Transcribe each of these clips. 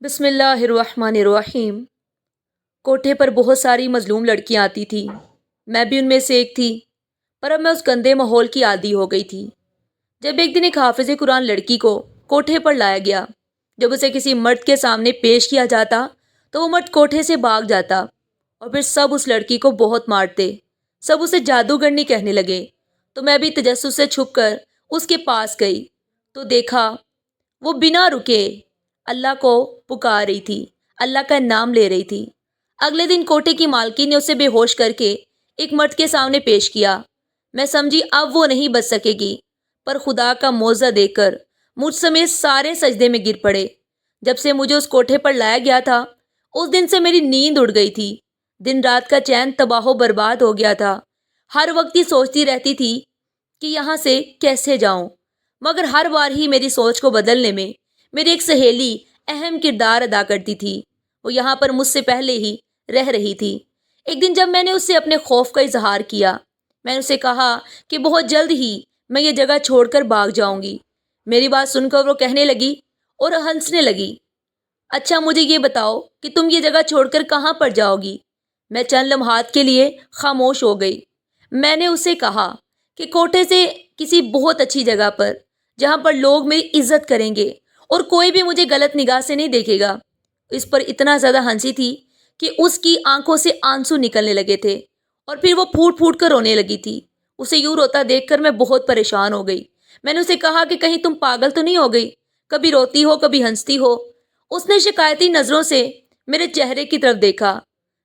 بسم اللہ الرحمن الرحیم۔ کوٹھے پر بہت ساری مظلوم لڑکیاں آتی تھیں، میں بھی ان میں سے ایک تھی، پر اب میں اس گندے ماحول کی عادی ہو گئی تھی۔ جب ایک دن ایک حافظ قرآن لڑکی کو کوٹھے پر لایا گیا، جب اسے کسی مرد کے سامنے پیش کیا جاتا تو وہ مرد کوٹھے سے بھاگ جاتا اور پھر سب اس لڑکی کو بہت مارتے، سب اسے جادوگرنی کہنے لگے۔ تو میں بھی تجسس سے چھپ کر اس کے پاس گئی تو دیکھا وہ بنا رکے اللہ کو پکار رہی تھی، اللہ کا نام لے رہی تھی۔ اگلے دن کوٹھے کی مالکی نے اسے بے ہوش کر کے ایک مرد کے سامنے پیش کیا۔ میں سمجھی اب وہ نہیں بچ سکے گی، پر خدا کا معجزہ دیکھ کر مجھ سمیت سارے سجدے میں گر پڑے۔ جب سے مجھے اس کوٹھے پر لایا گیا تھا، اس دن سے میری نیند اڑ گئی تھی، دن رات کا چین تباہ و برباد ہو گیا تھا۔ ہر وقت یہ سوچتی رہتی تھی کہ یہاں سے کیسے جاؤں، مگر ہر بار ہی میری سوچ کو بدلنے میں میری ایک سہیلی اہم کردار ادا کرتی تھی۔ وہ یہاں پر مجھ سے پہلے ہی رہ رہی تھی۔ ایک دن جب میں نے اس سے اپنے خوف کا اظہار کیا، میں نے اسے کہا کہ بہت جلد ہی میں یہ جگہ چھوڑ کر بھاگ جاؤں گی۔ میری بات سن کر وہ کہنے لگی اور ہنسنے لگی، اچھا مجھے یہ بتاؤ کہ تم یہ جگہ چھوڑ کر کہاں پر جاؤ گی؟ میں چند لمحات کے لیے خاموش ہو گئی۔ میں نے اسے کہا کہ کوٹھے سے کسی بہت اچھی جگہ پر، جہاں پر لوگ میری عزت کریں گے اور کوئی بھی مجھے غلط نگاہ سے نہیں دیکھے گا۔ اس پر اتنا زیادہ ہنسی تھی کہ اس کی آنکھوں سے آنسو نکلنے لگے تھے اور پھر وہ پھوٹ پھوٹ کر رونے لگی تھی۔ اسے یوں روتا دیکھ کر میں بہت پریشان ہو گئی۔ میں نے اسے کہا کہ کہیں تم پاگل تو نہیں ہو گئی، کبھی روتی ہو کبھی ہنستی ہو۔ اس نے شکایتی نظروں سے میرے چہرے کی طرف دیکھا۔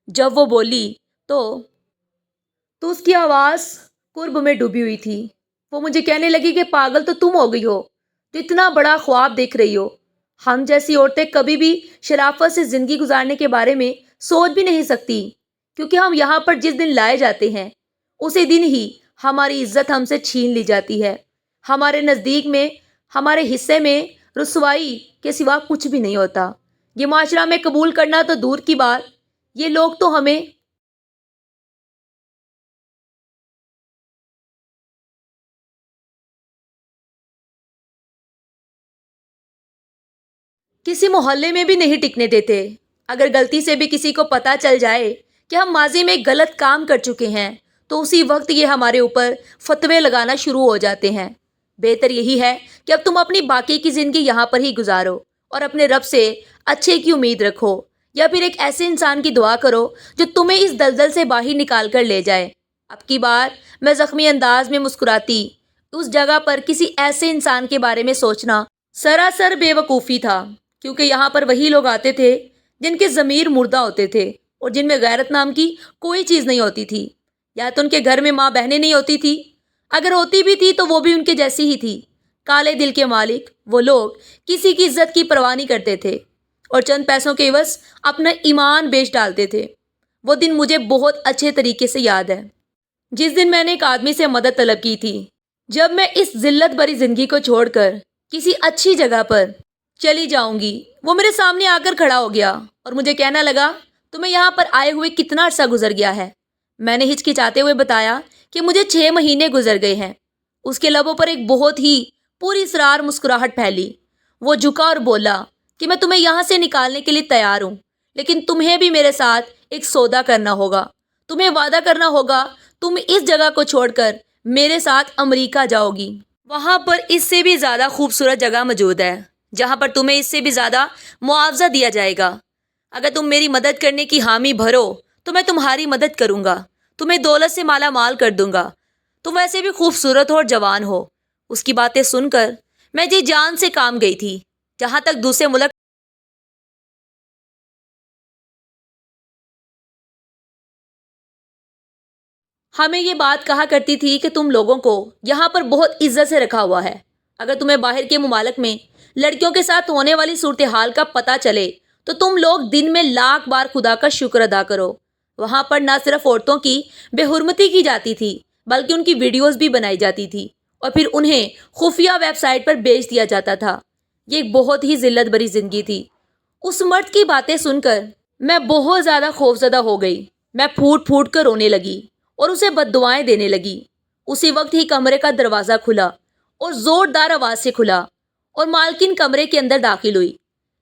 جب وہ بولی تو اس کی آواز قرب میں ڈوبی ہوئی تھی۔ وہ مجھے کہنے لگی کہ پاگل تو تم ہو گئی ہو تو اتنا بڑا خواب دیکھ رہی ہو۔ ہم جیسی عورتیں کبھی بھی شرافت سے زندگی گزارنے کے بارے میں سوچ بھی نہیں سکتی، کیونکہ ہم یہاں پر جس دن لائے جاتے ہیں اسی دن ہی ہماری عزت ہم سے چھین لی جاتی ہے۔ ہمارے نزدیک میں، ہمارے حصے میں رسوائی کے سوا کچھ بھی نہیں ہوتا۔ یہ معاشرہ میں قبول کرنا تو دور کی بات، یہ لوگ تو ہمیں کسی محلے میں بھی نہیں ٹکنے دیتے۔ اگر غلطی سے بھی کسی کو پتہ چل جائے کہ ہم ماضی میں غلط کام کر چکے ہیں تو اسی وقت یہ ہمارے اوپر فتوے لگانا شروع ہو جاتے ہیں۔ بہتر یہی ہے کہ اب تم اپنی باقی کی زندگی یہاں پر ہی گزارو اور اپنے رب سے اچھے کی امید رکھو، یا پھر ایک ایسے انسان کی دعا کرو جو تمہیں اس دلدل سے باہر نکال کر لے جائے۔ اب کی بار میں زخمی انداز میں مسکراتی، اس جگہ پر کسی ایسے انسان کے بارے میں سوچنا سراسر بے وقوفی تھا، کیونکہ یہاں پر وہی لوگ آتے تھے جن کے ضمیر مردہ ہوتے تھے اور جن میں غیرت نام کی کوئی چیز نہیں ہوتی تھی۔ یا تو ان کے گھر میں ماں بہنیں نہیں ہوتی تھی، اگر ہوتی بھی تھی تو وہ بھی ان کے جیسی ہی تھی۔ کالے دل کے مالک وہ لوگ کسی کی عزت کی پرواہ نہیں کرتے تھے اور چند پیسوں کے عوض اپنا ایمان بیچ ڈالتے تھے۔ وہ دن مجھے بہت اچھے طریقے سے یاد ہے، جس دن میں نے ایک آدمی سے مدد طلب کی تھی، جب میں اس ذلت بھری زندگی کو چھوڑ کر کسی اچھی جگہ پر چلی جاؤں گی۔ وہ میرے سامنے آ کر کھڑا ہو گیا اور مجھے کہنا لگا، تمہیں یہاں پر آئے ہوئے کتنا عرصہ گزر گیا ہے؟ میں نے ہچکچاتے ہوئے بتایا کہ مجھے 6 مہینے گزر گئے ہیں۔ اس کے لبوں پر ایک بہت ہی پوری اسرار مسکراہٹ پھیلی۔ وہ جھکا اور بولا کہ میں تمہیں یہاں سے نکالنے کے لیے تیار ہوں، لیکن تمہیں بھی میرے ساتھ ایک سودا کرنا ہوگا۔ تمہیں وعدہ کرنا ہوگا تم اس جگہ کو چھوڑ کر میرے ساتھ امریکہ جاؤ گی۔ وہاں پر اس سے بھی زیادہ خوبصورت جگہ موجود ہے، جہاں پر تمہیں اس سے بھی زیادہ معاوضہ دیا جائے گا۔ اگر تم میری مدد کرنے کی حامی بھرو تو میں تمہاری مدد کروں گا، تمہیں دولت سے مالا مال کر دوں گا۔ تم ویسے بھی خوبصورت ہو اور جوان ہو۔ اس کی باتیں سن کر میں جی جان سے کام گئی تھی۔ جہاں تک دوسرے ملک ہمیں یہ بات کہا کرتی تھی کہ تم لوگوں کو یہاں پر بہت عزت سے رکھا ہوا ہے۔ اگر تمہیں باہر کے ممالک میں لڑکیوں کے ساتھ ہونے والی صورتحال کا پتہ چلے تو تم لوگ دن میں لاکھ بار خدا کا شکر ادا کرو۔ وہاں پر نہ صرف عورتوں کی بے حرمتی کی جاتی تھی، بلکہ ان کی ویڈیوز بھی بنائی جاتی تھی اور پھر انہیں خفیہ ویب سائٹ پر بیچ دیا جاتا تھا۔ یہ ایک بہت ہی ذلت بری زندگی تھی۔ اس مرد کی باتیں سن کر میں بہت زیادہ خوفزدہ ہو گئی۔ میں پھوٹ پھوٹ کر رونے لگی اور اسے بد دعائیں دینے لگی۔ اسی وقت ہی کمرے کا دروازہ کھلا اور زوردار آواز سے کھلا اور مالکن کمرے کے اندر داخل ہوئی۔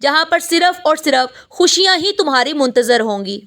جہاں پر صرف اور صرف خوشیاں ہی تمہاری منتظر ہوں گی۔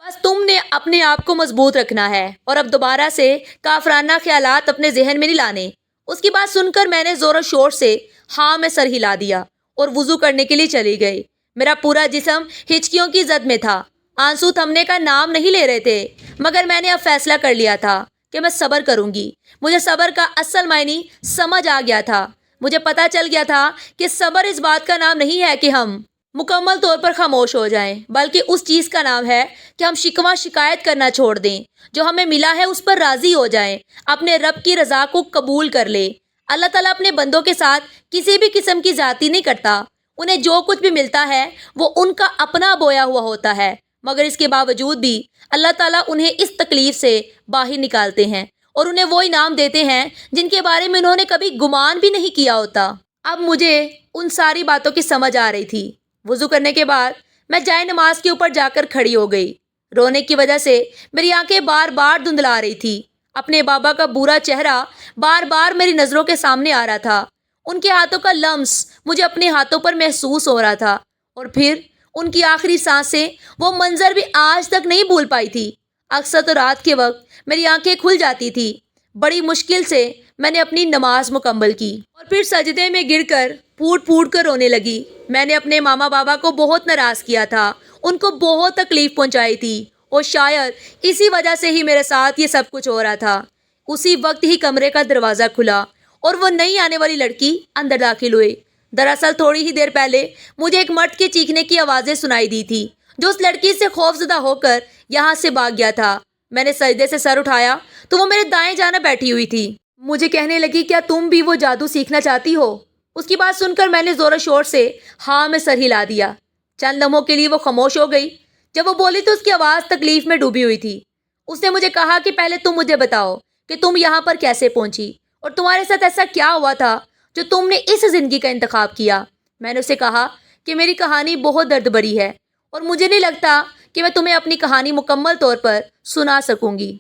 بس تم نے اپنے آپ کو مضبوط رکھنا ہے اور اب دوبارہ سے کافرانہ خیالات اپنے ذہن میں نہیں لانے۔ اس کی بات سن کر میں نے زور و شور سے ہاں میں سر ہلا دیا اور وضو کرنے کے لیے چلی گئی۔ میرا پورا جسم ہچکیوں کی زد میں تھا، آنسو تھمنے کا نام نہیں لے رہے تھے، مگر میں نے اب فیصلہ کر لیا تھا کہ میں صبر کروں گی۔ مجھے صبر کا اصل معنی سمجھ آ گیا تھا۔ مجھے پتا چل گیا تھا کہ صبر اس بات کا نام نہیں ہے کہ ہم مکمل طور پر خاموش ہو جائیں، بلکہ اس چیز کا نام ہے کہ ہم شکوہ شکایت کرنا چھوڑ دیں، جو ہمیں ملا ہے اس پر راضی ہو جائیں، اپنے رب کی رضا کو قبول کر لیں۔ اللہ تعالیٰ اپنے بندوں کے ساتھ کسی بھی قسم کی زیادتی نہیں کرتا۔ انہیں جو کچھ بھی ملتا ہے وہ ان کا اپنا بویا ہوا ہوتا ہے، مگر اس کے باوجود بھی اللہ تعالیٰ انہیں اس تکلیف سے باہر نکالتے ہیں اور انہیں وہ انعام دیتے ہیں جن کے بارے میں انہوں نے کبھی گمان بھی نہیں کیا ہوتا۔ اب مجھے ان ساری باتوں کی سمجھ آ رہی تھی۔ وضو کرنے کے بعد میں جائے نماز کے اوپر جا کر کھڑی ہو گئی۔ رونے کی وجہ سے میری آنکھیں بار بار دھندلا رہی تھی۔ اپنے بابا کا برا چہرہ بار بار میری نظروں کے سامنے آ رہا تھا۔ ان کے ہاتھوں کا لمس مجھے اپنے ہاتھوں پر محسوس ہو رہا تھا، اور پھر ان کی آخری سانسیں، وہ منظر بھی آج تک نہیں بھول پائی تھی۔ اکثر تو رات کے وقت میری آنکھیں کھل جاتی تھی۔ بڑی مشکل سے میں نے اپنی نماز مکمل کی اور پھر سجدے میں گر کر پھوٹ پھوٹ کر رونے لگی۔ میں نے اپنے ماما بابا کو بہت ناراض کیا تھا، ان کو بہت تکلیف پہنچائی تھی، اور شاید اسی وجہ سے ہی میرے ساتھ یہ سب کچھ ہو رہا تھا۔ اسی وقت ہی کمرے کا دروازہ کھلا اور وہ نئی آنے والی لڑکی اندر داخل ہوئی۔ دراصل تھوڑی ہی دیر پہلے مجھے ایک مرد کے چیخنے کی آوازیں سنائی دی تھی، جو اس لڑکی سے خوفزدہ ہو کر یہاں سے بھاگ گیا تھا۔ میں نے سجدے سے سر اٹھایا تو وہ میرے دائیں جانب بیٹھی ہوئی تھی۔ مجھے کہنے لگی، کیا تم بھی وہ جادو سیکھنا چاہتی ہو؟ اس کی بات سن کر میں نے زور و شور سے ہاں میں سر ہلا دیا۔ چند لمحوں کے لیے وہ خاموش ہو گئی۔ جب وہ بولی تو اس کی آواز تکلیف میں ڈوبی ہوئی تھی۔ اس نے مجھے کہا کہ پہلے تم مجھے بتاؤ کہ تم یہاں پر کیسے پہنچی اور تمہارے ساتھ ایسا کیا ہوا تھا جو تم نے اس زندگی کا انتخاب کیا۔ میں نے اسے کہا کہ میری کہانی بہت درد بھری ہے اور مجھے نہیں لگتا کہ میں تمہیں اپنی کہانی مکمل طور پر سنا سکوں گی۔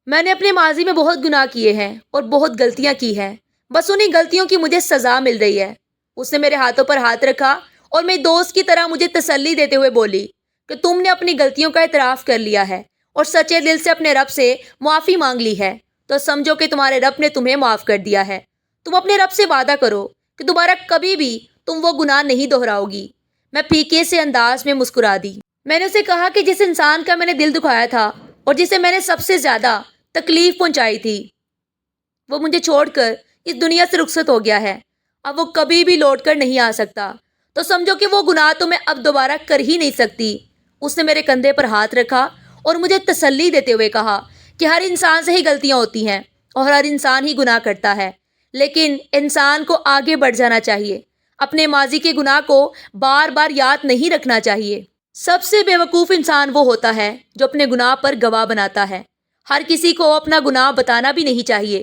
میں نے اپنے ماضی میں بہت گناہ کیے ہیں اور بہت غلطیاں کی ہیں، بس انہی غلطیوں کی مجھے سزا مل رہی ہے۔ اس نے میرے ہاتھوں پر ہاتھ رکھا اور میری دوست کی طرح مجھے تسلی دیتے ہوئے بولی کہ تم نے اپنی غلطیوں کا اعتراف کر لیا ہے اور سچے دل سے اپنے رب سے معافی مانگ لی ہے، تو سمجھو کہ تمہارے رب نے تمہیں معاف کر دیا ہے۔ تم اپنے رب سے وعدہ کرو کہ دوبارہ کبھی بھی تم وہ گناہ نہیں دہراؤ گی۔ میں پھیکے سے انداز میں مسکرا دی۔ میں نے اسے کہا کہ جس انسان کا میں نے دل دکھایا تھا اور جسے میں نے سب سے زیادہ تکلیف پہنچائی تھی، وہ مجھے چھوڑ کر اس دنیا سے رخصت ہو گیا ہے۔ اب وہ کبھی بھی لوٹ کر نہیں آ سکتا، تو سمجھو کہ وہ گناہ تو میں اب دوبارہ کر ہی نہیں سکتی۔ اس نے میرے کندھے پر ہاتھ رکھا اور مجھے تسلی دیتے ہوئے کہا کہ ہر انسان سے ہی غلطیاں ہوتی ہیں اور ہر انسان ہی گناہ کرتا ہے، لیکن انسان کو آگے بڑھ جانا چاہیے۔ اپنے ماضی کے گناہ کو بار بار یاد نہیں رکھنا چاہیے۔ سب سے بے وقوف انسان وہ ہوتا ہے جو اپنے گناہ پر گواہ بناتا ہے۔ ہر کسی کو اپنا گناہ بتانا بھی نہیں چاہیے۔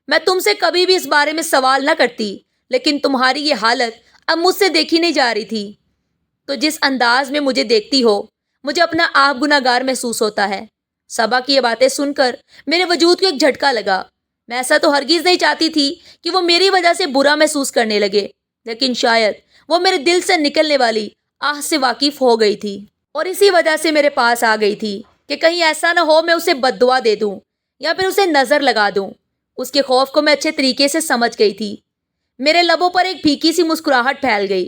میں تم سے کبھی بھی اس بارے میں سوال نہ کرتی، لیکن تمہاری یہ حالت اب مجھ سے دیکھی نہیں جا رہی تھی۔ تو جس انداز میں مجھے دیکھتی ہو، مجھے اپنا آپ گناہ گار محسوس ہوتا ہے۔ صبا کی یہ باتیں سن کر میرے وجود کو ایک جھٹکا لگا۔ میں ایسا تو ہرگز نہیں چاہتی تھی کہ وہ میری وجہ سے برا محسوس کرنے لگے، لیکن شاید وہ میرے دل سے نکلنے والی آہ سے واقف ہو گئی تھی اور اسی وجہ سے میرے پاس آ گئی تھی کہ کہیں ایسا نہ ہو میں اسے بد دعا دے دوں یا پھر اسے نظر لگا دوں۔ اس کے خوف کو میں اچھے طریقے سے سمجھ گئی تھی۔ میرے لبوں پر ایک پھیکی سی مسکراہٹ پھیل گئی۔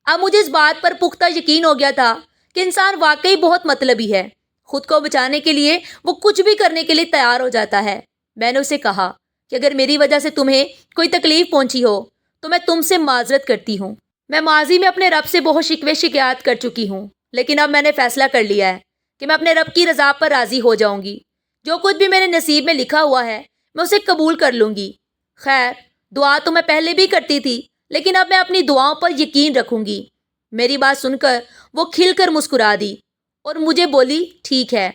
اب مجھے اس بات پر پختہ یقین ہو گیا تھا کہ انسان واقعی بہت مطلبی ہے۔ خود کو بچانے کے لیے وہ کچھ بھی کرنے کے لیے تیار ہو جاتا ہے۔ میں نے اسے کہا کہ اگر میری وجہ سے تمہیں کوئی تکلیف پہنچی ہو تو میں تم سے معذرت کرتی ہوں۔ میں ماضی میں اپنے رب سے بہت شکوے شکایات کر چکی ہوں، لیکن اب میں نے فیصلہ کر لیا ہے کہ میں اپنے رب کی رضا پر راضی ہو جاؤں گی۔ جو کچھ بھی میرے نصیب میں لکھا ہوا ہے میں اسے قبول کر لوں گی۔ خیر، دعا تو میں پہلے بھی کرتی تھی، لیکن اب میں اپنی دعاؤں پر یقین رکھوں گی۔ میری بات سن کر وہ کھل کر مسکرا دی اور مجھے بولی، ٹھیک ہے،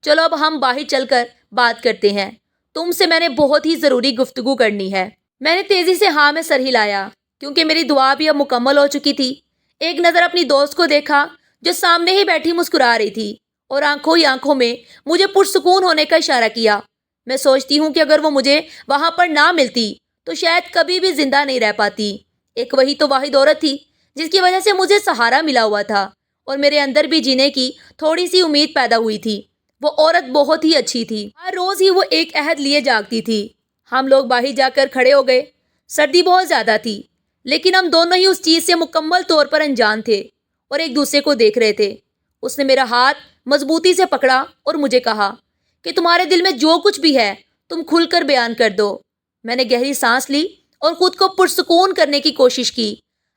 چلو اب ہم باہر چل کر بات کرتے ہیں، تم سے میں نے بہت ہی ضروری گفتگو کرنی ہے۔ میں نے تیزی سے ہاں میں سر ہلایا، کیونکہ میری دعا بھی اب مکمل ہو چکی تھی۔ ایک نظر اپنی دوست کو دیکھا جو سامنے ہی بیٹھی مسکرا رہی تھی اور آنکھوں ہی آنکھوں میں مجھے پرسکون ہونے کا اشارہ کیا۔ میں سوچتی ہوں کہ اگر وہ مجھے وہاں پر نہ ملتی تو شاید کبھی بھی زندہ نہیں رہ پاتی۔ ایک وہی تو واحد عورت تھی جس کی وجہ سے مجھے سہارا ملا ہوا تھا اور میرے اندر بھی جینے کی تھوڑی سی امید پیدا ہوئی تھی۔ وہ عورت بہت ہی اچھی تھی۔ ہر روز ہی وہ ایک عہد لیے جاگتی تھی۔ ہم لوگ باہر جا کر کھڑے ہو گئے۔ سردی بہت زیادہ تھی، لیکن ہم دونوں ہی اس چیز سے مکمل طور پر انجان تھے اور ایک دوسرے کو دیکھ رہے تھے۔ اس نے میرا ہاتھ مضبوطی سے پکڑا اور مجھے کہا کہ تمہارے دل میں جو کچھ بھی ہے تم کھل کر بیان کر دو۔ میں نے گہری سانس لی اور خود کو پرسکون کرنے کی کوشش کی۔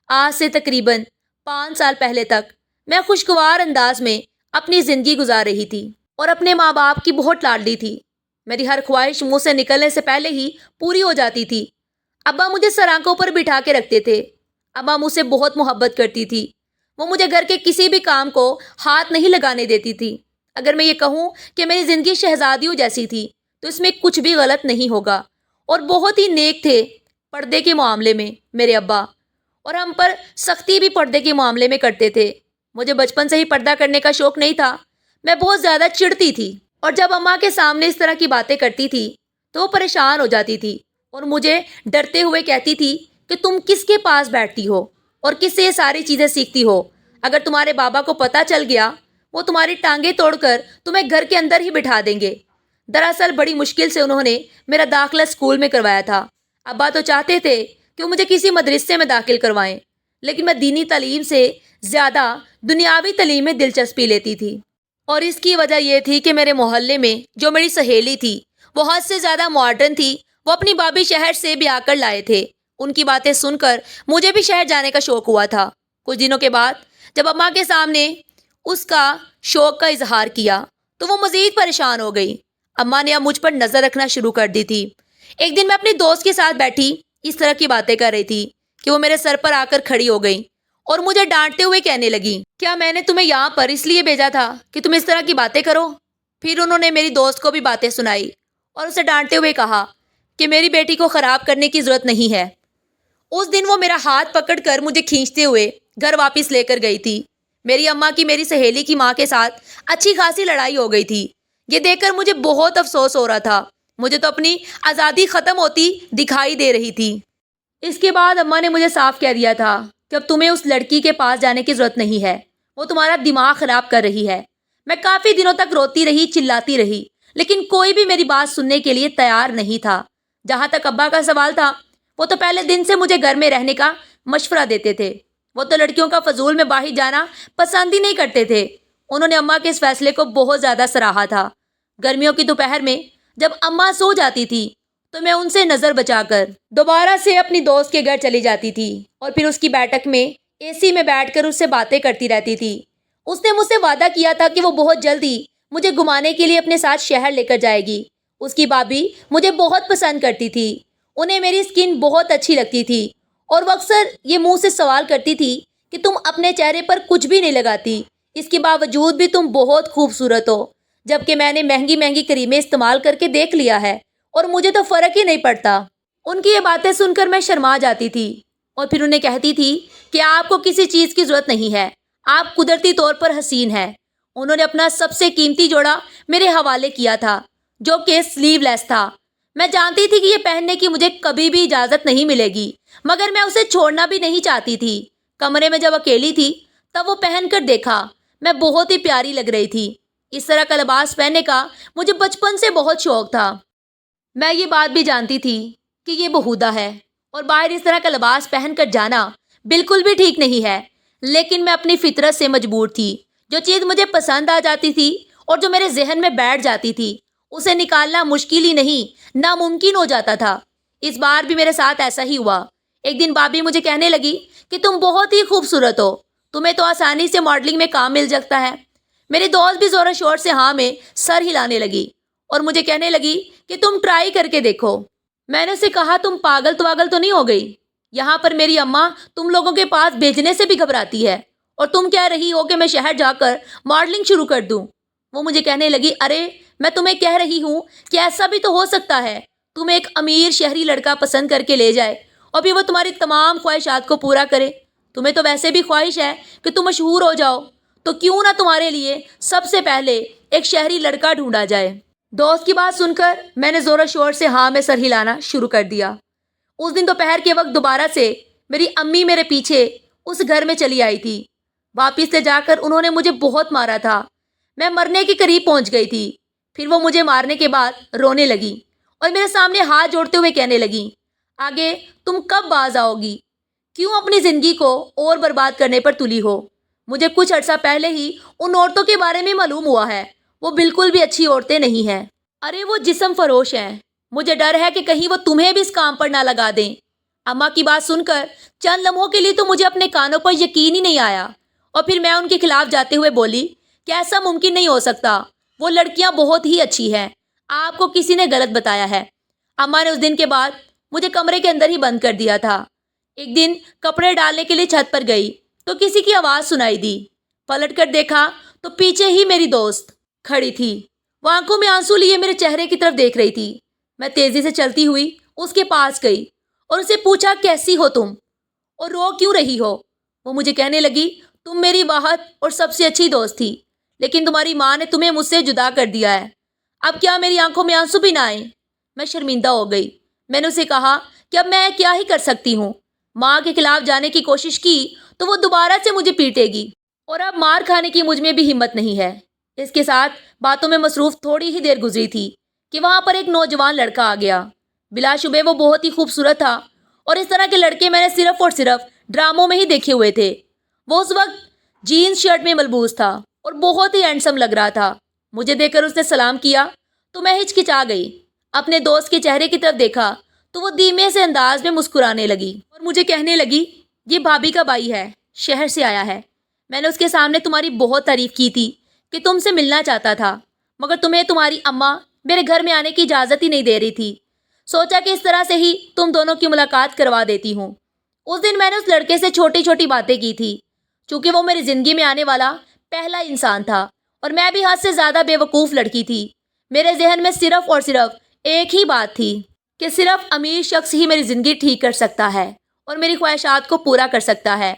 آج سے تقریباً 5 سال پہلے تک میں خوشگوار انداز میں اپنی زندگی گزار رہی تھی اور اپنے ماں باپ کی بہت لاڈلی تھی۔ میری ہر خواہش منہ سے نکلنے سے پہلے ہی پوری ہو جاتی تھی۔ ابا مجھے سر آنکھوں پر بٹھا کے رکھتے تھے۔ ابا مجھ سے بہت محبت کرتی تھی۔ وہ مجھے گھر کے کسی بھی کام کو ہاتھ نہیں لگانے دیتی تھی۔ اگر میں یہ کہوں کہ میری زندگی شہزادیوں جیسی تھی تو اس میں کچھ بھی غلط نہیں ہوگا۔ اور بہت ہی نیک تھے پردے کے معاملے میں میرے ابا، اور ہم پر سختی بھی پردے کے معاملے میں کرتے تھے۔ مجھے بچپن سے ہی پردہ کرنے کا شوق نہیں تھا۔ میں بہت زیادہ چڑھتی تھی اور جب اماں کے سامنے اس طرح کی باتیں کرتی تھی تو وہ پریشان ہو جاتی تھی اور مجھے ڈرتے ہوئے کہتی تھی کہ تم کس کے پاس بیٹھتی ہو اور کس سے یہ ساری چیزیں سیکھتی ہو؟ اگر تمہارے بابا کو پتہ چل گیا وہ تمہاری ٹانگیں توڑ کر تمہیں گھر کے اندر ہی بٹھا دیں گے۔ دراصل بڑی مشکل سے انہوں نے میرا داخلہ اسکول میں کروایا تھا۔ ابا تو چاہتے تھے کہ وہ مجھے کسی مدرسے میں داخل کروائیں، لیکن میں دینی تعلیم سے زیادہ دنیاوی تعلیم میں دلچسپی لیتی تھی، اور اس کی وجہ یہ تھی کہ میرے محلے میں جو میری سہیلی تھی وہ حد سے زیادہ ماڈرن تھی۔ وہ اپنی بابی شہر سے بھی آ کر لائے تھے۔ ان کی باتیں سن کر مجھے بھی شہر جانے کا شوق ہوا تھا۔ کچھ دنوں کے بعد جب اماں کے سامنے اس کا شوق کا اظہار کیا تو وہ مزید پریشان ہو گئی۔ اماں نے اب مجھ پر نظر رکھنا شروع کر دی تھی۔ ایک دن میں اپنی دوست کے ساتھ بیٹھی اس طرح کی باتیں کر رہی تھی کہ وہ میرے سر پر آ کر کھڑی ہو گئی اور مجھے ڈانٹتے ہوئے کہنے لگی، کیا میں نے تمہیں یہاں پر اس لیے بھیجا تھا کہ تم اس طرح کی باتیں کرو؟ پھر انہوں نے میری دوست کو بھی باتیں سنائی اور اسے ڈانٹتے ہوئے کہا کہ میری بیٹی کو خراب کرنے کی ضرورت نہیں ہے۔ اس دن وہ میرا ہاتھ پکڑ کر مجھے کھینچتے ہوئے گھر واپس لے کر گئی تھی۔ میری اماں کی میری سہیلی کی ماں کے ساتھ اچھی خاصی لڑائی ہو گئی تھی۔ یہ دیکھ کر مجھے بہت افسوس ہو رہا تھا۔ مجھے تو اپنی آزادی ختم ہوتی دکھائی دے رہی تھی۔ اس کے بعد اماں نے مجھے صاف کہہ دیا تھا کہ اب تمہیں اس لڑکی کے پاس جانے کی ضرورت نہیں ہے، وہ تمہارا دماغ خراب کر رہی ہے۔ میں کافی دنوں تک روتی رہی، چلاتی رہی، لیکن کوئی بھی میری بات سننے کے لیے تیار نہیں تھا۔ جہاں تک ابا کا سوال تھا، وہ تو پہلے دن سے مجھے گھر میں رہنے کا مشورہ دیتے تھے۔ وہ تو لڑکیوں کا فضول میں باہر جانا پسند ہی نہیں کرتے تھے۔ انہوں نے اماں کے اس فیصلے کو بہت زیادہ سراہا تھا۔ گرمیوں کی دوپہر میں جب اماں سو جاتی تھی تو میں ان سے نظر بچا کر دوبارہ سے اپنی دوست کے گھر چلی جاتی تھی اور پھر اس کی بیٹھک میں اے سی میں بیٹھ کر اس سے باتیں کرتی رہتی تھی۔ اس نے مجھ سے وعدہ کیا تھا کہ وہ بہت جلدی مجھے گھمانے کے لیے اپنے ساتھ شہر لے کر جائے گی۔ اس کی بھابھی مجھے بہت پسند کرتی تھی۔ انہیں میری اسکن بہت اچھی لگتی تھی اور وہ اکثر یہ منہ سے سوال کرتی تھی کہ تم اپنے چہرے پر کچھ بھی نہیں لگاتی، اس کے باوجود بھی تم بہت خوبصورت ہو، جبکہ میں نے مہنگی مہنگی کریمیں استعمال کر کے دیکھ لیا ہے اور مجھے تو فرق ہی نہیں پڑتا۔ ان کی یہ باتیں سن کر میں شرما جاتی تھی اور پھر انہیں کہتی تھی کہ آپ کو کسی چیز کی ضرورت نہیں ہے، آپ قدرتی طور پر حسین ہیں۔ انہوں نے اپنا سب سے قیمتی جوڑا میرے حوالے کیا تھا جو کہ سلیو لیس تھا۔ میں جانتی تھی کہ یہ پہننے کی مجھے کبھی بھی اجازت نہیں ملے گی، مگر میں اسے چھوڑنا بھی نہیں چاہتی تھی۔ کمرے میں جب اکیلی تھی تب وہ پہن کر دیکھا، میں بہت ہی پیاری لگ رہی تھی۔ اس طرح کا لباس پہننے کا مجھے بچپن سے بہت شوق تھا۔ میں یہ بات بھی جانتی تھی کہ یہ بہودہ ہے اور باہر اس طرح کا لباس پہن کر جانا بالکل بھی ٹھیک نہیں ہے، لیکن میں اپنی فطرت سے مجبور تھی۔ جو چیز مجھے پسند آ جاتی تھی اور جو میرے ذہن میں بیٹھ جاتی تھی اسے نکالنا مشکل ہی نہیں، ناممکن ہو جاتا تھا۔ اس بار بھی میرے ساتھ ایسا ہی ہوا۔ ایک دن بابی مجھے کہنے لگی کہ تم بہت ہی خوبصورت ہو، تمہیں تو آسانی سے ماڈلنگ میں کام مل سکتا ہے۔ میری دوست بھی زور و شور سے ہاں میں سر ہلانے لگی اور مجھے کہنے لگی کہ تم ٹرائی کر کے دیکھو۔ میں نے اسے کہا تم پاگل تو نہیں ہو گئی؟ یہاں پر میری اماں تم لوگوں کے پاس بھیجنے سے بھی گھبراتی ہے اور تم کہہ رہی ہو کہ میں شہر جا کر ماڈلنگ شروع کر دوں۔ وہ مجھے کہنے لگی، ارے میں تمہیں کہہ رہی ہوں کہ ایسا بھی تو ہو سکتا ہے، تمہیں ایک امیر شہری لڑکا پسند کر کے لے جائے اور پھر وہ تمہاری تمام خواہشات کو پورا کرے۔ تمہیں تو ویسے بھی خواہش ہے کہ تم مشہور ہو جاؤ، تو کیوں نہ تمہارے لیے سب سے پہلے ایک شہری لڑکا ڈھونڈا جائے۔ دوست کی بات سن کر میں نے زور و شور سے ہاں میں سر ہلانا شروع کر دیا۔ اس دن دوپہر کے وقت دوبارہ سے میری امی میرے پیچھے اس گھر میں چلی آئی تھی۔ واپس سے جا کر انہوں نے مجھے بہت مارا تھا۔ میں مرنے کے قریب پہنچ گئی تھی۔ پھر وہ مجھے مارنے کے بعد رونے لگی اور میرے سامنے ہاتھ جوڑتے ہوئے کہنے لگی، آگے تم کب باز آؤ گی؟ کیوں اپنی زندگی کو اور برباد کرنے پر تلی ہو؟ مجھے کچھ عرصہ پہلے ہی ان عورتوں کے بارے میں معلوم ہوا ہے۔ وہ بالکل بھی اچھی عورتیں نہیں ہیں۔ ارے وہ جسم فروش ہیں۔ مجھے ڈر ہے کہ کہیں وہ تمہیں بھی اس کام پر نہ لگا دیں۔ اماں کی بات سن کر چند لمحوں کے لیے تو مجھے اپنے کانوں پر یقین ہی نہیں آیا، اور پھر میں ان کے خلاف جاتے ہوئے بولی کہ ایسا ممکن نہیں ہو سکتا، وہ لڑکیاں بہت ہی اچھی ہیں، آپ کو کسی نے غلط بتایا ہے۔ اماں نے اس دن کے بعد مجھے کمرے کے اندر ہی بند کر دیا تھا۔ ایک دن کپڑے ڈالنے کے لیے چھت پر گئی تو کسی کی آواز سنائی دی۔ پلٹ کر دیکھا تو پیچھے ہی میری دوست کھڑی تھی۔ وہ آنکھوں میں آنسو لیے میرے چہرے کی طرف دیکھ رہی تھی۔ میں تیزی سے چلتی ہوئی اس کے پاس گئی اور اسے پوچھا، کیسی ہو تم اور رو کیوں رہی ہو؟ وہ مجھے کہنے لگی، تم میری واحد اور سب سے اچھی دوست تھی، لیکن تمہاری ماں نے تمہیں مجھ سے جدا کر دیا ہے۔ اب کیا میری آنکھوں میں آنسو بھی نہ آئیں؟ میں شرمندہ ہو گئی۔ میں نے اسے کہا کہ اب میں کیا ہی کر سکتی ہوں۔ ماں کے خلاف جانے کی کوشش کی تو وہ دوبارہ سے مجھے پیٹے گی، اور اب مار کھانے کی مجھ میں بھی ہمت نہیں ہے۔ اس کے ساتھ باتوں میں مصروف تھوڑی ہی دیر گزری تھی کہ وہاں پر ایک نوجوان لڑکا آ گیا۔ بلا شبہ وہ بہت ہی خوبصورت تھا، اور اس طرح کے لڑکے میں نے صرف اور صرف ڈراموں میں ہی دیکھے ہوئے تھے۔ وہ اس وقت جینز شرٹ میں ملبوس تھا اور بہت ہی ہینڈسم لگ رہا تھا۔ مجھے دیکھ کر اس نے سلام کیا تو میں ہچکچا گئی۔ اپنے دوست کے چہرے کی طرف دیکھا تو وہ دھیمے سے انداز میں مسکرانے لگی اور مجھے کہنے لگی، یہ بھابھی کا بھائی ہے، شہر سے آیا ہے۔ میں نے اس کے سامنے تمہاری بہت تعریف کی تھی کہ تم سے ملنا چاہتا تھا، مگر تمہیں تمہاری اماں میرے گھر میں آنے کی اجازت ہی نہیں دے رہی تھی۔ سوچا کہ اس طرح سے ہی تم دونوں کی ملاقات کروا دیتی ہوں۔ اس دن میں نے اس لڑکے سے چھوٹی چھوٹی باتیں کی تھی، چونکہ وہ میری زندگی میں آنے والا پہلا انسان تھا، اور میں بھی حد سے زیادہ بے وقوف لڑکی تھی۔ میرے ذہن میں صرف اور صرف ایک ہی بات تھی کہ صرف امیر شخص ہی میری زندگی ٹھیک کر سکتا ہے اور میری خواہشات کو پورا کر سکتا ہے،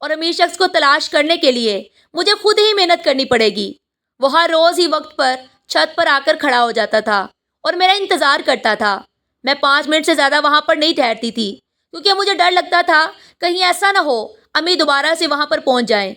اور امیر شخص کو تلاش کرنے کے لیے مجھے خود ہی محنت کرنی پڑے گی۔ وہ ہر روز ہی وقت پر چھت پر آ کر کھڑا ہو جاتا تھا اور میرا انتظار کرتا تھا۔ میں 5 منٹ سے زیادہ وہاں پر نہیں ٹھہرتی تھی، کیونکہ مجھے ڈر لگتا تھا کہیں ایسا نہ ہو امی دوبارہ سے وہاں پر پہنچ جائیں۔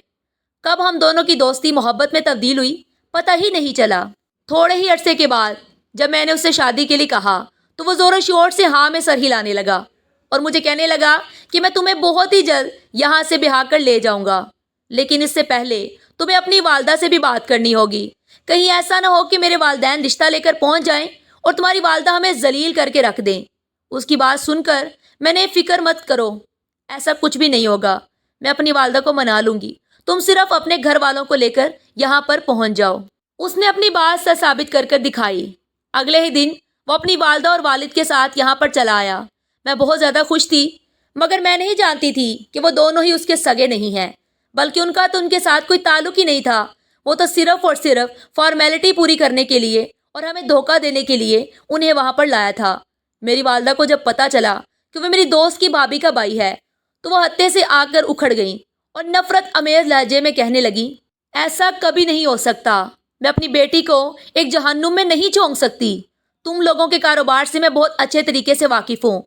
کب ہم دونوں کی دوستی محبت میں تبدیل ہوئی پتہ ہی نہیں چلا۔ تھوڑے ہی عرصے کے بعد جب میں نے اس سے شادی کے لیے کہا تو وہ زور و شور سے ہاں میں سر ہلانے لگا اور مجھے کہنے لگا کہ میں تمہیں بہت ہی جلد یہاں سے بہا کر لے جاؤں گا، لیکن اس سے پہلے تمہیں اپنی والدہ سے بھی بات کرنی ہوگی۔ کہیں ایسا نہ ہو کہ میرے والدین رشتہ لے کر پہنچ جائیں اور تمہاری والدہ ہمیں ذلیل کر کے رکھ دیں۔ اس کی بات سن کر میں نے، فکر مت کرو، ایسا کچھ بھی نہیں ہوگا، میں اپنی والدہ کو منا لوں گی، تم صرف اپنے گھر والوں کو لے کر یہاں پر پہنچ جاؤ۔ اس نے اپنی بات سچ ثابت کر کر دکھائی۔ اگلے ہی دن وہ اپنی والدہ اور والد کے ساتھ یہاں پر چلا آیا۔ میں بہت زیادہ خوش تھی، مگر میں نہیں جانتی تھی کہ وہ دونوں ہی اس کے سگے نہیں ہیں، بلکہ ان کا تو ان کے ساتھ کوئی تعلق ہی نہیں تھا۔ وہ تو صرف اور صرف فارمیلٹی پوری کرنے کے لیے اور ہمیں دھوکہ دینے کے لیے انہیں وہاں پر لایا تھا۔ میری والدہ کو جب پتہ چلا کہ وہ میری دوست کی بھابھی کا بھائی ہے تو وہ ہتے سے آ کر اکھڑ گئیں اور نفرت امیز لہجے میں کہنے لگی، ایسا کبھی نہیں ہو سکتا، میں اپنی بیٹی کو ایک جہنم میں نہیں جھونک سکتی۔ تم لوگوں کے کاروبار سے میں بہت اچھے طریقے سے واقف ہوں۔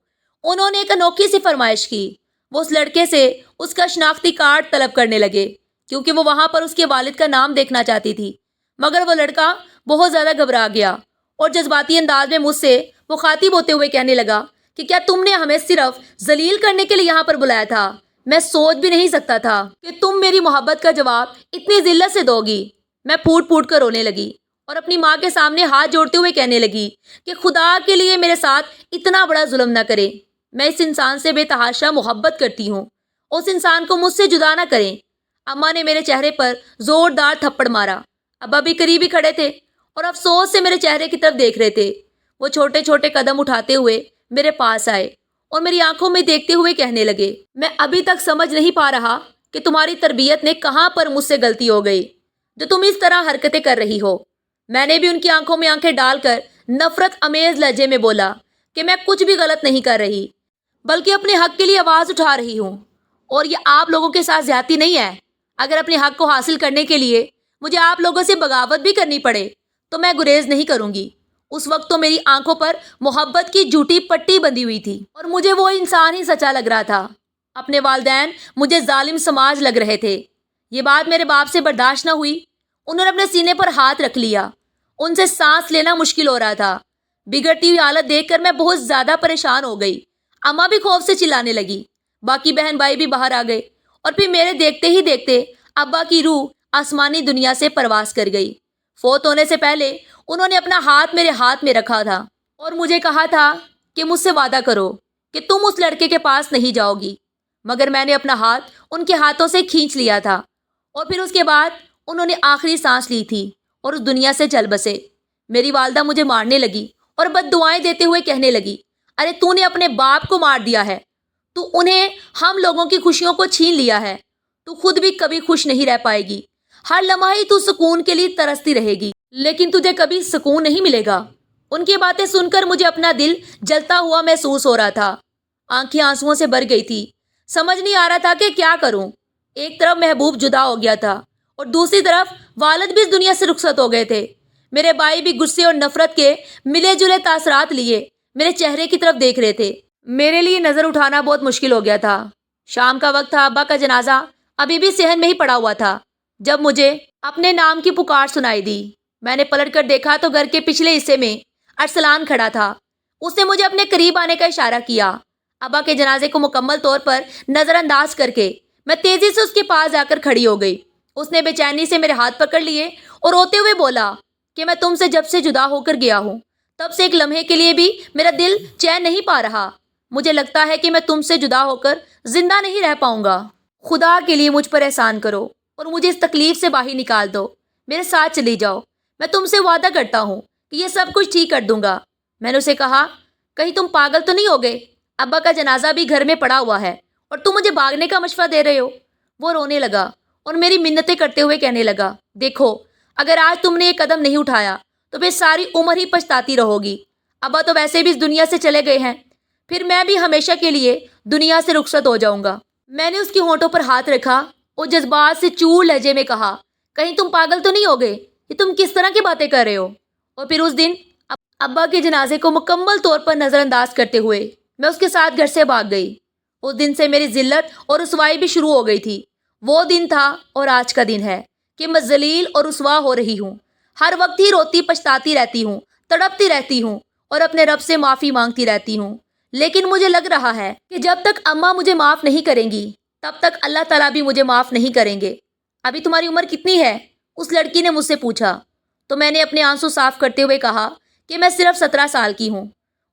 انہوں نے ایک انوکھی سی فرمائش کی۔ وہ اس لڑکے سے اس کا شناختی کارڈ طلب کرنے لگے، کیونکہ وہ وہاں پر اس کے والد کا نام دیکھنا چاہتی تھی، مگر وہ لڑکا بہت زیادہ گھبرا گیا اور جذباتی انداز میں مجھ سے مخاطب ہوتے ہوئے کہنے لگا کہ کیا تم نے ہمیں صرف ذلیل کرنے کے لیے یہاں پر بلایا تھا؟ میں سوچ بھی نہیں سکتا تھا کہ تم میری محبت کا جواب اتنی ذلت سے دو گی۔ میں پھوٹ پھوٹ کر رونے لگی اور اپنی ماں کے سامنے ہاتھ جوڑتے ہوئے کہنے لگی کہ خدا کے لیے میرے ساتھ اتنا بڑا ظلم نہ کرے۔ میں اس انسان سے بے تحاشا محبت کرتی ہوں، اس انسان کو مجھ سے جدا نہ کریں۔ اماں نے میرے چہرے پر زوردار تھپڑ مارا۔ ابا بھی قریب ہی کھڑے تھے اور افسوس سے میرے چہرے کی طرف دیکھ رہے تھے۔ وہ چھوٹے چھوٹے قدم اٹھاتے ہوئے میرے پاس آئے اور میری آنکھوں میں دیکھتے ہوئے کہنے لگے، میں ابھی تک سمجھ نہیں پا رہا کہ تمہاری تربیت نے کہاں پر مجھ سے غلطی ہو گئی جو تم اس طرح حرکتیں کر رہی ہو۔ میں نے بھی ان کی آنکھوں میں آنکھیں ڈال کر نفرت امیز لہجے میں بولا کہ میں کچھ بھی غلط نہیں کر رہی، بلکہ اپنے حق کے لیے آواز اٹھا رہی ہوں، اور یہ آپ لوگوں کے ساتھ زیادتی نہیں ہے۔ اگر اپنے حق کو حاصل کرنے کے لیے مجھے آپ لوگوں سے بغاوت بھی کرنی پڑے تو میں گریز نہیں کروں گی۔ اس وقت تو میری آنکھوں پر محبت کی جھوٹی پٹی بندھی ہوئی تھی اور مجھے وہ انسان ہی سچا لگ رہا تھا۔ اپنے والدین مجھے ظالم سماج لگ رہے تھے۔ یہ بات میرے باپ سے برداشت نہ ہوئی۔ انہوں نے اپنے سینے پر ہاتھ رکھ لیا۔ ان سے سانس لینا مشکل ہو رہا تھا۔ بگڑتی ہوئی حالت دیکھ کر میں بہت زیادہ پریشان ہو گئی۔ اماں بھی خوف سے چلانے لگی۔ باقی بہن بھائی بھی باہر آ گئے اور پھر میرے دیکھتے ہی دیکھتے ابا کی روح آسمانی دنیا سے پرواز کر گئی۔ فوت ہونے سے پہلے انہوں نے اپنا ہاتھ میرے ہاتھ میں رکھا تھا اور مجھے کہا تھا کہ مجھ سے وعدہ کرو کہ تم اس لڑکے کے پاس نہیں جاؤ گی، مگر میں نے اپنا ہاتھ ان کے ہاتھوں سے کھینچ لیا تھا اور پھر اس کے بعد انہوں نے آخری سانس لی تھی اور اس دنیا سے چل بسے۔ میری والدہ مجھے مارنے لگی اور بد دعائیں دیتے ہوئے کہنے لگی، ارے تو نے اپنے باپ کو مار دیا ہے، تو انہیں ہم لوگوں کی خوشیوں کو چھین لیا ہے، تو خود بھی کبھی خوش نہیں رہ پائے گی، ہر لمحہ ہی تو سکون کے لیے ترستی رہے گی، لیکن تجھے کبھی سکون نہیں ملے گا۔ ان کی باتیں سن کر مجھے اپنا دل جلتا ہوا محسوس ہو رہا تھا۔ آنکھیں آنسوؤں سے بھر گئی تھی۔ سمجھ نہیں آ رہا تھا کہ کیا کروں۔ ایک طرف محبوب جدا ہو گیا تھا اور دوسری طرف والد بھی اس دنیا سے رخصت ہو گئے تھے۔ میرے بھائی بھی غصے اور نفرت کے ملے جلے تاثرات لیے میرے چہرے کی طرف دیکھ رہے تھے۔ میرے لیے نظر اٹھانا بہت مشکل ہو گیا تھا۔ شام کا وقت تھا۔ ابا کا جنازہ ابھی بھی صحن میں ہی پڑا ہوا تھا جب مجھے اپنے نام کی پکار سنائی دی۔ میں نے پلٹ کر دیکھا تو گھر کے پچھلے حصے میں ارسلان کھڑا تھا۔ اس نے مجھے اپنے قریب آنے کا اشارہ کیا۔ ابا کے جنازے کو مکمل طور پر نظر انداز کر کے میں تیزی سے اس کے پاس جا کر کھڑی ہو گئی۔ اس نے بے چینی سے میرے ہاتھ پکڑ لیے اور روتے ہوئے بولا کہ میں تم سے جب سے جدا ہو کر گیا ہوں تب سے ایک لمحے کے لیے بھی میرا دل چین نہیں پا رہا۔ مجھے لگتا ہے کہ میں تم سے جدا ہو کر زندہ نہیں رہ پاؤں گا۔ خدا کے لیے مجھ پر احسان کرو اور مجھے اس تکلیف سے باہر نکال دو۔ میرے ساتھ چلی جاؤ۔ میں تم سے وعدہ کرتا ہوں کہ یہ سب کچھ ٹھیک کر دوں گا۔ میں نے اسے کہا، کہیں تم پاگل تو نہیں ہو گئے؟ ابا کا جنازہ بھی گھر میں پڑا ہوا ہے اور تم مجھے بھاگنے کا مشورہ دے رہے ہو؟ وہ رونے لگا اور میری منتیں کرتے ہوئے کہنے لگا، دیکھو اگر آج تم نے یہ قدم نہیں اٹھایا تو پھر ساری عمر ہی پچھتاتی رہو گی۔ ابا تو ویسے بھی اس دنیا سے چلے گئے ہیں، پھر میں بھی ہمیشہ کے لیے دنیا سے رخصت ہو جاؤں گا۔ میں نے اس کی ہونٹوں پر ہاتھ رکھا اور جذبات سے چور لہجے میں کہا، کہیں تم پاگل تو نہیں ہو گئے؟ یہ تم کس طرح کی باتیں کر رہے ہو؟ اور پھر اس دن ابا کے جنازے کو مکمل طور پر نظر انداز کرتے ہوئے میں اس کے ساتھ گھر سے بھاگ گئی۔ اس دن سے میری ذلت اور رسوائی بھی شروع ہو گئی تھی۔ وہ دن تھا اور آج کا دن ہے کہ میں ذلیل اور رسوا ہو رہی ہوں۔ ہر وقت ہی روتی پچھتاتی رہتی ہوں، تڑپتی رہتی ہوں اور اپنے رب سے معافی مانگتی رہتی ہوں، لیکن مجھے لگ رہا ہے کہ جب تک اماں مجھے معاف نہیں کریں گی تب تک اللہ تعالیٰ بھی مجھے معاف نہیں کریں گے۔ ابھی تمہاری عمر کتنی ہے؟ اس لڑکی نے مجھ سے پوچھا تو میں نے اپنے آنسو صاف کرتے ہوئے کہا کہ میں صرف 17 سال کی ہوں۔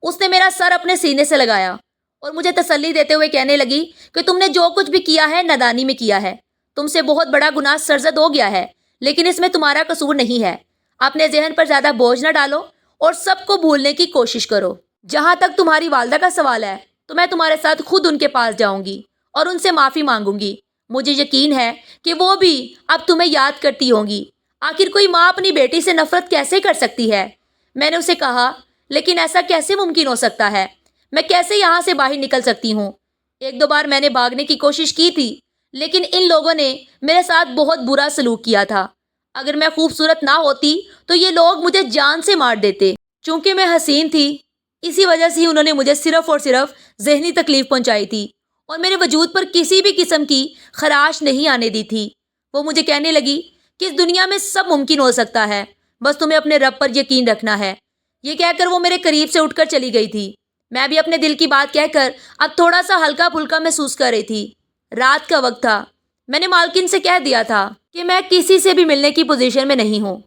اس نے میرا سر اپنے سینے سے لگایا اور مجھے تسلی دیتے ہوئے کہنے لگی کہ تم نے جو کچھ بھی کیا ہے نادانی میں کیا ہے۔ تم سے بہت بڑا گناہ سرزد ہو گیا ہے، لیکن اس میں تمہارا قصور نہیں ہے۔ اپنے ذہن پر زیادہ بوجھ نہ ڈالو اور سب کو بھولنے کی کوشش کرو۔ جہاں تک تمہاری والدہ کا سوال ہے تو میں تمہارے ساتھ خود ان کے پاس جاؤں گی اور ان سے معافی مانگوں گی۔ مجھے یقین ہے کہ وہ بھی اب تمہیں یاد کرتی ہوں گی۔ آخر کوئی ماں اپنی بیٹی سے نفرت کیسے کر سکتی ہے؟ میں نے اسے کہا، لیکن ایسا کیسے ممکن ہو سکتا ہے؟ میں کیسے یہاں سے باہر نکل سکتی ہوں؟ ایک دو بار میں نے بھاگنے کی کوشش کی تھی، لیکن ان لوگوں نے میرے ساتھ بہت برا سلوک کیا تھا۔ اگر میں خوبصورت نہ ہوتی تو یہ لوگ مجھے جان سے مار دیتے۔ چونکہ میں حسین تھی، اسی وجہ سے انہوں نے مجھے صرف اور صرف ذہنی تکلیف پہنچائی تھی اور میرے وجود پر کسی بھی قسم کی خراش نہیں آنے دی تھی۔ وہ مجھے کہنے لگی کہ اس دنیا میں سب ممکن ہو سکتا ہے، بس تمہیں اپنے رب پر یقین رکھنا ہے۔ یہ کہہ کر وہ میرے قریب سے اٹھ کر چلی گئی تھی۔ میں بھی اپنے دل کی بات کہہ کر اب تھوڑا سا ہلکا پھلکا محسوس کر رہی تھی۔ رات کا وقت تھا۔ میں نے مالکن سے کہہ دیا تھا کہ میں کسی سے بھی ملنے کی پوزیشن میں نہیں ہوں۔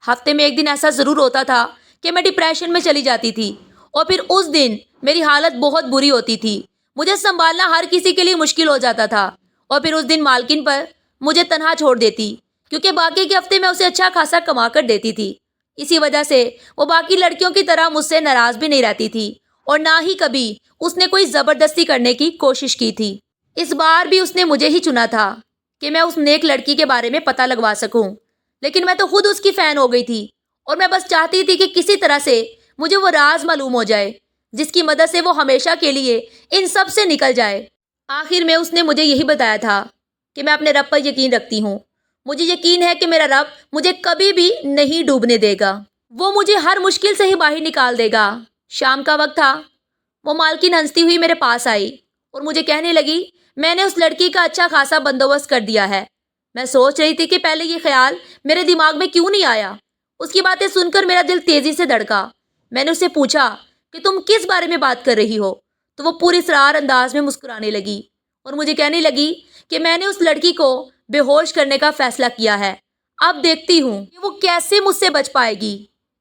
ہفتے میں ایک دن ایسا ضرور ہوتا تھا کہ میں ڈپریشن میں چلی جاتی تھی اور پھر اس دن میری حالت بہت بری ہوتی تھی۔ مجھے سنبھالنا ہر کسی کے لیے مشکل ہو جاتا تھا اور پھر اس دن مالکن پر مجھے تنہا چھوڑ دیتی، کیونکہ باقی کے ہفتے میں اسے اچھا خاصا کما کر دیتی تھی۔ اسی وجہ سے وہ باقی لڑکیوں کی طرح مجھ سے ناراض بھی نہیں رہتی تھی اور نہ ہی کبھی اس نے کوئی زبردستی کرنے کی کوشش کی تھی۔ اس بار بھی اس نے مجھے ہی چنا تھا کہ میں اس نیک لڑکی کے بارے میں پتہ لگوا سکوں، لیکن میں تو خود اس کی فین ہو گئی تھی اور میں بس چاہتی تھی کہ کسی طرح سے مجھے وہ راز معلوم ہو جائے جس کی مدد سے وہ ہمیشہ کے لیے ان سب سے نکل جائے۔ آخر میں اس نے مجھے یہی بتایا تھا کہ میں اپنے رب پر یقین رکھتی ہوں۔ مجھے یقین ہے کہ میرا رب مجھے کبھی بھی نہیں ڈوبنے دے گا، وہ مجھے ہر مشکل سے ہی باہر نکال دے گا۔ شام کا وقت تھا۔ وہ مالکن ہنستی ہوئی میرے پاس آئی اور مجھے کہنے لگی، میں نے اس لڑکی کا اچھا خاصا بندوبست کر دیا ہے۔ میں سوچ رہی تھی کہ پہلے یہ خیال میرے دماغ میں کیوں نہیں آیا۔ اس کی باتیں سن کر میرا دل تیزی سے دھڑکا۔ میں نے اسے پوچھا کہ تم کس بارے میں بات کر رہی ہو؟ تو وہ پوری اسرار انداز میں مسکرانے لگی اور مجھے کہنے لگی کہ میں نے اس لڑکی کو بے ہوش کرنے کا فیصلہ کیا ہے۔ اب دیکھتی ہوں کہ وہ کیسے مجھ سے بچ پائے گی۔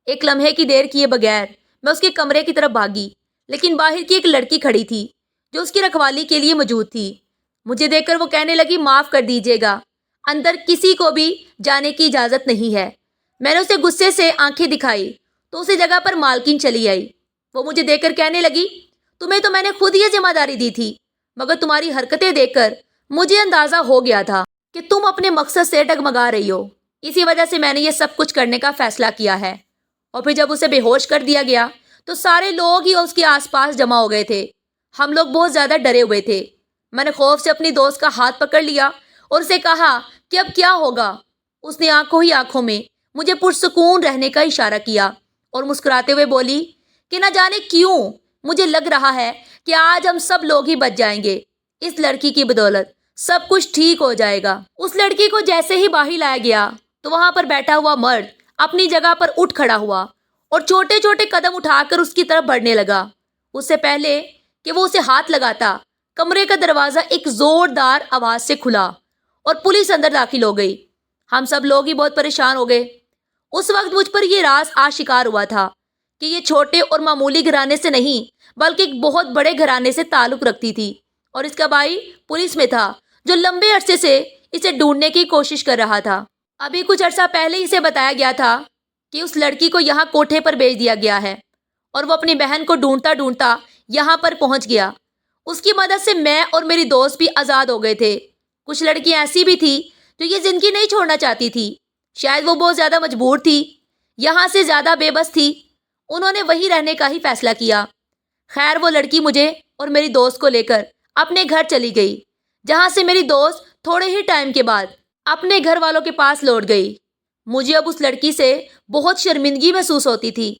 ایک لمحے کی دیر کیے بغیر میں اس کے کمرے کی طرف بھاگی، لیکن باہر کی ایک لڑکی کھڑی تھی جو اس کی رکھوالی کے لیے موجود تھی۔ مجھے دیکھ کر وہ کہنے لگی، معاف کر دیجیے گا، اندر کسی کو بھی جانے کی اجازت نہیں ہے۔ میں نے اسے غصے سے آنکھیں دکھائی تو اسی جگہ پر مالکن چلی آئی۔ وہ مجھے دیکھ کر کہنے لگی، تمہیں تو میں نے خود یہ ذمہ داری دی تھی، مگر تمہاری حرکتیں دیکھ کر مجھے اندازہ ہو گیا تھا کہ تم اپنے مقصد سے ڈگمگا رہی ہو۔ اسی وجہ سے میں نے یہ سب کچھ کرنے کا فیصلہ کیا ہے۔ اور پھر جب اسے بے ہوش کر دیا گیا تو سارے لوگ ہی اس کے آس پاس جمع ہو گئے تھے۔ ہم لوگ بہت زیادہ ڈرے ہوئے تھے۔ میں نے خوف سے اپنی دوست کا ہاتھ پکڑ لیا اور اسے کہا کہ اب کیا ہوگا۔ اس نے آنکھوں ہی آنکھوں میں مجھے پرسکون رہنے کا اشارہ کیا اور مسکراتے ہوئے بولی کہ نہ جانے کیوں مجھے لگ رہا ہے کہ آج ہم سب لوگ ہی بچ جائیں گے۔ اس لڑکی کی بدولت سب کچھ ٹھیک ہو جائے گا۔ اس لڑکی کو جیسے ہی باہر لایا گیا تو وہاں پر بیٹھا ہوا مرد اپنی جگہ پر اٹھ کھڑا ہوا اور چھوٹے چھوٹے قدم اٹھا کر اس کی طرف بڑھنے لگا۔ اس سے پہلے کہ وہ اسے ہاتھ لگاتا، کمرے کا دروازہ ایک زوردار آواز سے کھلا اور پولیس اندر داخل ہو گئی۔ ہم سب لوگ ہی بہت پریشان ہو گئے۔ اس وقت مجھ پر یہ راز آشکار ہوا تھا کہ یہ چھوٹے اور معمولی گھرانے سے نہیں بلکہ ایک بہت بڑے گھرانے سے تعلق رکھتی تھی، اور اس کا بھائی پولیس میں تھا جو لمبے عرصے سے اسے ڈھونڈنے کی کوشش کر رہا تھا۔ ابھی کچھ عرصہ پہلے اسے بتایا گیا تھا کہ اس لڑکی کو یہاں کوٹھے پر بھیج دیا گیا ہے، اور وہ اپنی بہن کو ڈھونڈتا ڈھونڈتا یہاں پر پہنچ گیا۔ اس کی مدد سے میں اور میری دوست بھی آزاد ہو گئے تھے۔ کچھ لڑکیاں ایسی بھی تھی جو یہ زندگی نہیں چھوڑنا چاہتی تھی، شاید وہ بہت زیادہ مجبور تھی، یہاں سے زیادہ بے بس تھی، انہوں نے وہی رہنے کا ہی فیصلہ کیا۔ خیر وہ لڑکی مجھے اور میری دوست کو لے کر اپنے گھر چلی گئی، جہاں سے میری دوست تھوڑے ہی ٹائم کے بعد اپنے گھر والوں کے پاس لوٹ گئی۔ مجھے اب اس لڑکی سے بہت شرمندگی محسوس ہوتی تھی۔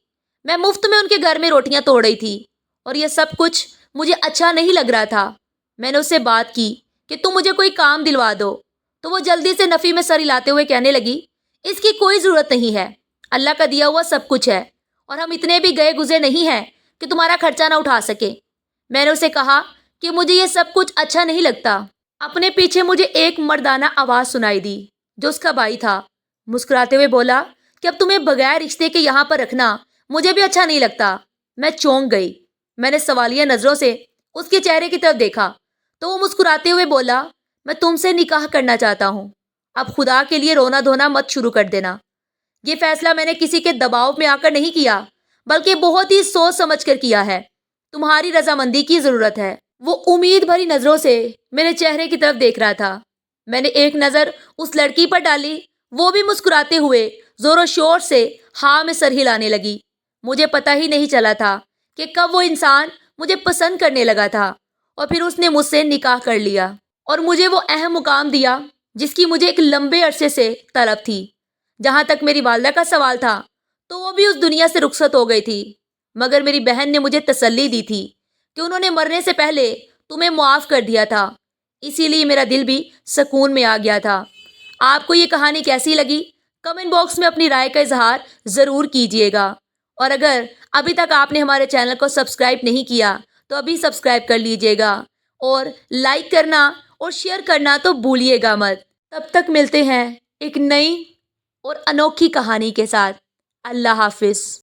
میں مفت میں ان کے گھر میں روٹیاں توڑ رہی تھی اور یہ سب کچھ مجھے اچھا نہیں لگ رہا تھا۔ میں نے اس سے بات کی کہ تم مجھے کوئی کام دلوا دو، تو وہ جلدی سے نفی میں سر ہلاتے ہوئے کہنے لگی، اس کی کوئی ضرورت نہیں ہے، اللہ کا دیا ہوا سب کچھ ہے، اور ہم اتنے بھی گئے گزرے نہیں ہیں کہ تمہارا خرچہ نہ اٹھا سکے۔ میں نے اسے کہا کہ مجھے یہ سب کچھ اچھا نہیں لگتا۔ اپنے پیچھے مجھے ایک مردانہ آواز سنائی دی جو اس کا بھائی تھا۔ مسکراتے ہوئے بولا کہ اب تمہیں بغیر رشتے کے یہاں پر رکھنا مجھے بھی اچھا نہیں لگتا۔ میں چونک گئی۔ میں نے سوالیہ نظروں سے اس کے چہرے کی طرف دیکھا تو وہ مسکراتے ہوئے بولا، میں تم سے نکاح کرنا چاہتا ہوں، اب خدا کے لیے رونا دھونا مت شروع کر دینا۔ یہ فیصلہ میں نے کسی کے دباؤ میں آ کر نہیں کیا، بلکہ بہت ہی سوچ سمجھ کر کیا ہے۔ تمہاری رضامندی کی ضرورت ہے۔ وہ امید بھری نظروں سے میرے چہرے کی طرف دیکھ رہا تھا۔ میں نے ایک نظر اس لڑکی پر ڈالی، وہ بھی مسکراتے ہوئے زور و شور سے ہاں میں سر ہلانے لگی۔ مجھے پتہ ہی نہیں چلا تھا کہ کب وہ انسان مجھے پسند کرنے لگا تھا، اور پھر اس نے مجھ سے نکاح کر لیا اور مجھے وہ اہم مقام دیا جس کی مجھے ایک لمبے عرصے سے طلب تھی۔ جہاں تک میری والدہ کا سوال تھا تو وہ بھی اس دنیا سے رخصت ہو گئی تھی، مگر میری بہن نے مجھے تسلی دی تھی کہ انہوں نے مرنے سے پہلے تمہیں معاف کر دیا تھا، اسی لیے میرا دل بھی سکون میں آ گیا تھا۔ آپ کو یہ کہانی کیسی لگی؟ کمنٹ باکس میں اپنی رائے کا اظہار ضرور کیجیے گا، اور اگر ابھی تک آپ نے ہمارے چینل کو سبسکرائب نہیں کیا تو ابھی سبسکرائب کر لیجیے گا، اور لائک کرنا اور شیئر کرنا تو بھولیے گا مت۔ تب تک ملتے ہیں ایک نئی اور انوکھی کہانی کے ساتھ۔ اللہ حافظ۔